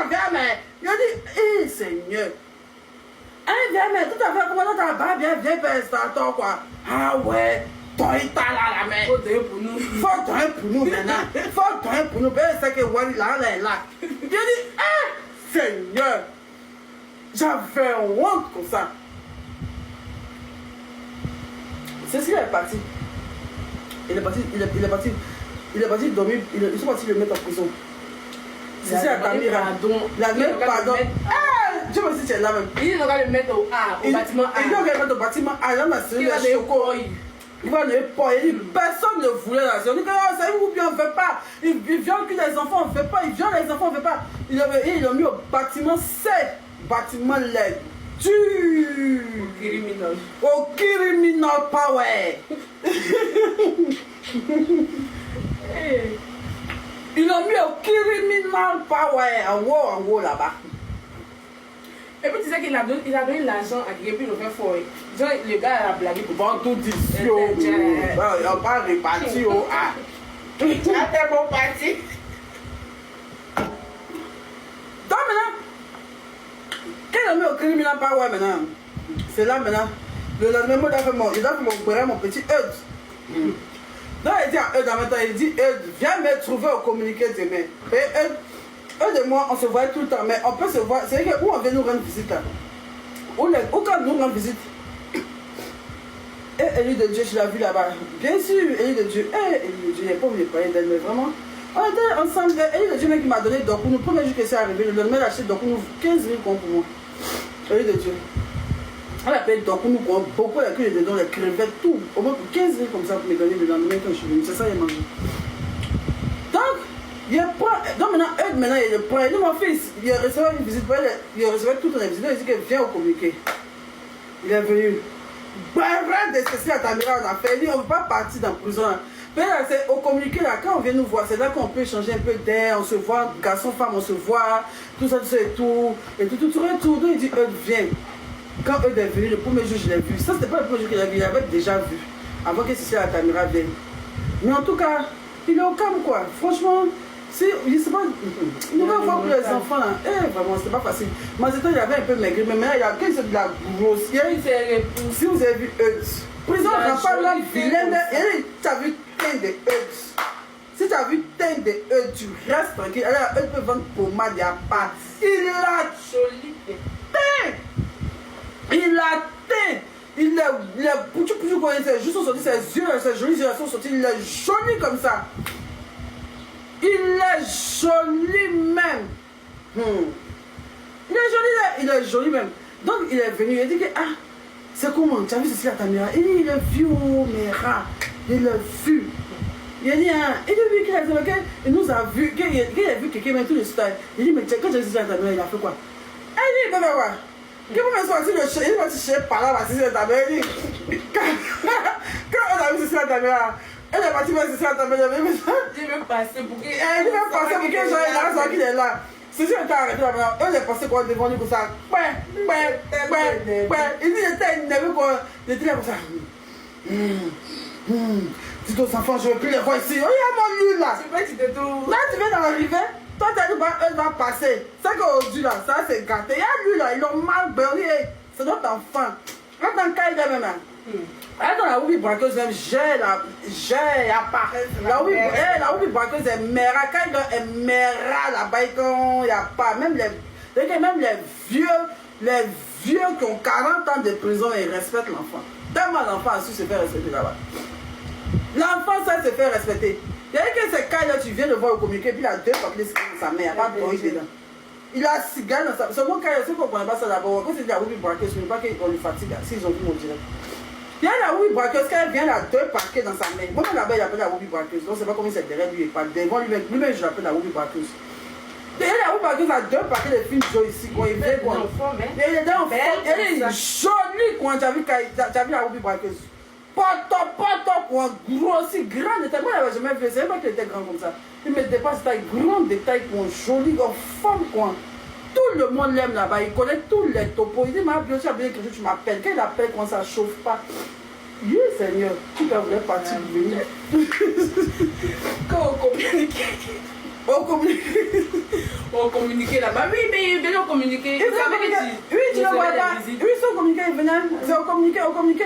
un verre, mais. Il a dit, Seigneur. Un verre, mais tout à fait, comment t'as pas bien, installateur, quoi. Ah ouais, toi, il t'a là, la main. Faut donner pour nous. Faut donner pour nous maintenant. Faut donner pour nous. Ben, c'est que Wally, là, elle est là. Il a dit, Seigneur. J'avais honte comme ça. Cécile est parti. Il est parti dormir. Ils sont partis le mettre en prison. Cécile a permis pardon. La même pardon. Je me suis dit, là même. Il va le mettre au bâtiment A. Il va le mettre au bâtiment A. Là, ma cellule est chocolat. Il va le pas. Il dit, personne ne voulait la cellule. Il dit, ça ou bien on ne fait pas. Il viole que les enfants, on ne fait pas. Il viole les enfants, on ne fait pas. Il l'a mis au bâtiment C. Bâtiment LED. Au criminal power. Ils l'ont mis au criminal power. En haut là-bas. Et puis tu sais qu'il a donné l'argent à quelqu'un, puis il le fait fort. Genre, le gars a blagué pour bon tout dit. Il n'a pas réparti. Tu as tellement parti. Donc maintenant, quand il a mis au criminal power maintenant, c'est là maintenant, le lendemain, il doit faire mon petit Eud. Donc il dit à Eud en même temps, il dit Eud, viens me trouver au communiqué demain. Et Eud et moi, on se voit tout le temps, mais on peut se voir, c'est que où on vient nous rendre visite là. Où quand nous rendre visite. Et Élie de Dieu, je l'ai vu là-bas. Bien sûr, Élie de Dieu. Élie de Dieu, il n'y a pas oublié de parler d'elle, mais vraiment. On était ensemble. Élie de Dieu, même qui m'a donné Dokounou. Le premier jour que c'est arrivé, le lendemain, il a acheté Dokounou 15 000 comptes pour moi. Élie de Dieu. On appelle Dokounou, beaucoup de cuits dedans, les crevettes, tout. Au moins pour 15 000 comme ça pour me donner le lendemain quand je suis venu. C'est ça, il a mangé. Donc, il prend. Donc maintenant, il prend. Il dit, mon fils, il a reçu une visite. Il a reçu toutes les visites. Il dit qu'il vient au communiqué. Il est venu. Bref, de ceci à Tamira, on a fait. Il dit, on ne veut pas partir dans la prison. Mais là, c'est au communiqué, là, quand on vient nous voir, c'est là qu'on peut échanger un peu d'air, on se voit, garçon, femme, on se voit, tout ça et tout. Et tout. Donc il dit, viens. Quand Eud est venu, le premier jour, je l'ai vu. Ça, c'était pas le premier jour qu'il a vu, il avait déjà vu. Avant que ceci à Tamira vienne. Mais en tout cas, il est au calme, quoi. Franchement, il sait pas. Il ne va voir pour les enfants, là. Vraiment, c'était pas facile. Mazeto, il avait un peu maigri, mais maintenant, il a de la grossière. Si vous avez vu Eud, prison, on n'a pas la vilaine. Tu as vu teint de Eud. Si tu as vu teint de Eud, tu restes tranquille. Alors, Eud peut vendre pommade, il n'y a pas. Il a joli teint. Il a teint. Il est pouchou quand ses joues sont sortis, ses yeux, ses jolis yeux sont sortis. Il est joli comme ça. Il est joli même. Il est joli même. Donc il est venu, il a dit que c'est comment? Tu as vu ceci à Tamira? Il est vieux, mais rare. Il est vieux. Il a dit, il nous a vu, qu'il a vu quelqu'un, même tout le style. Il dit, mais quand j'ai dit à Tamira, il a fait quoi? Il dit, quoi? Il va sortir par là, c'est ça, Tamira. Il dit, quand on a vu ceci à Tamira, elle est partie voir ceci à Tamira. Il veut passer pour qu'il il est là. C'est sûr qu'il t'a arrêté là-bas. Elle est passée quoi devant lui comme ça. Il dit, j'étais énervé quoi. J'étais là comme ça. Dis aux enfants, je ne veux plus les voir ici. Regarde-moi lui là. Là, tu viens d'arriver. Toi, tu as dit, elle va passer. C'est qu'aujourd'hui là, ça c'est gâté. Il y a lui là, ils l'ont mal berné. C'est notre enfant. Là, dans le cas, il est même. Là, dans la Oubi braqueuse, même, j'ai apparaît. La Oubi braqueuse est mera. Quand il est mera là-bas, il n'y a pas. Même les vieux qui ont 40 ans de prison, ils respectent l'enfant. Tellement l'enfant a su se faire respecter là-bas. L'enfant sait se faire respecter. Il y a que ces cas-là, tu viens de voir au communiqué, puis il a 2 papiers de sa mère, il n'y a pas de bruit dedans. Il a 6 gars dans sa. C'est mon cas, c'est qu'on ne connaît pas ça d'abord. Quand c'est de la Oubi braqueuse, je ne sais pas qu'on lui fatigue s'ils ont vu mon direct. Il y a la Oubi braqueuse, quand elle vient, elle a 2 paquets dans sa main. Moi, là-bas, il appelle la Oubi braqueuse. Donc, c'est pas comment c'est derrière lui et pas devant lui-même. Lui-même, je l'appelle la Oubi braqueuse. Il y a la Oubi braqueuse a 2 paquets de films Joe ici. Quand il vient, quoi. Il est dans le fond. Elle est jolie, quand tu as vu la Oubi braqueuse. Pas top, quoi. Gros, aussi grand. Moi, je n'avais jamais vu. C'est pas qu'il était grand comme ça. Il me dépasse taille grande, de taille, quoi. Jolie, en forme, quoi. Tout le monde l'aime là-bas, il connaît tous les topos. Il dit, ma bien, tu as bien quelque chose, tu m'appelles. Quand il appelle, quand ça ne chauffe pas. Oui, Seigneur, tu peux vouloir partir venir. Quand on communique. On communique. On communiquait là-bas. Oui, mais déjà on communiquait. Oui, tu ne vois pas. Oui, si on communiquait, ils venaient. On communiquait,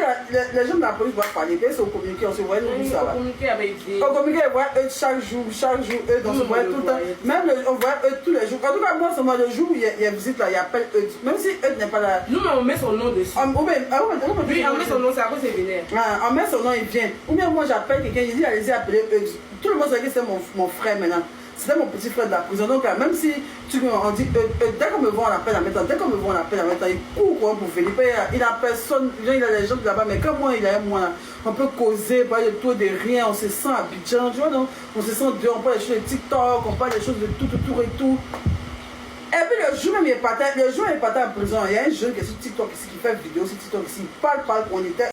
les gens de la police doivent parler. Si on communiquait, on se voyait nous ça va. On communiquait avec des... On communiquait, on voyait eux chaque jour, eux, on se voyait tout le temps. Même on voyait eux tous les jours. En tout cas, moi, c'est moi, le jour où il y a visite là, il appelle eux. Même si eux n'est pas là. Nous, on met son nom dessus. Oui, on met son nom, c'est à cause c'est vénère. On met son nom, il vient. Ou bien moi, j'appelle quelqu'un, il dit, allez-y, appeler eux. Tout le monde sait que c'est mon frère maintenant. C'était mon petit frère de la prison. Donc, même si on dit, dès qu'on me voit, on appelle en même temps. Dès qu'on me voit, on appelle en même temps. Il court quoi, pour venir. Il n'a personne. Il a les gens là-bas. Mais comme moi, il a moi, là, on peut causer, parler de tout, de rien. On se sent à Abidjan. Tu vois, donc, on se sent dehors. On parle des choses de TikTok. On parle des choses de tout et tout. Et puis le jour même, il est parti en prison. Il y a un jeune qui est sur TikTok ici, qui fait vidéo sur TikTok ici. Il parle, on était.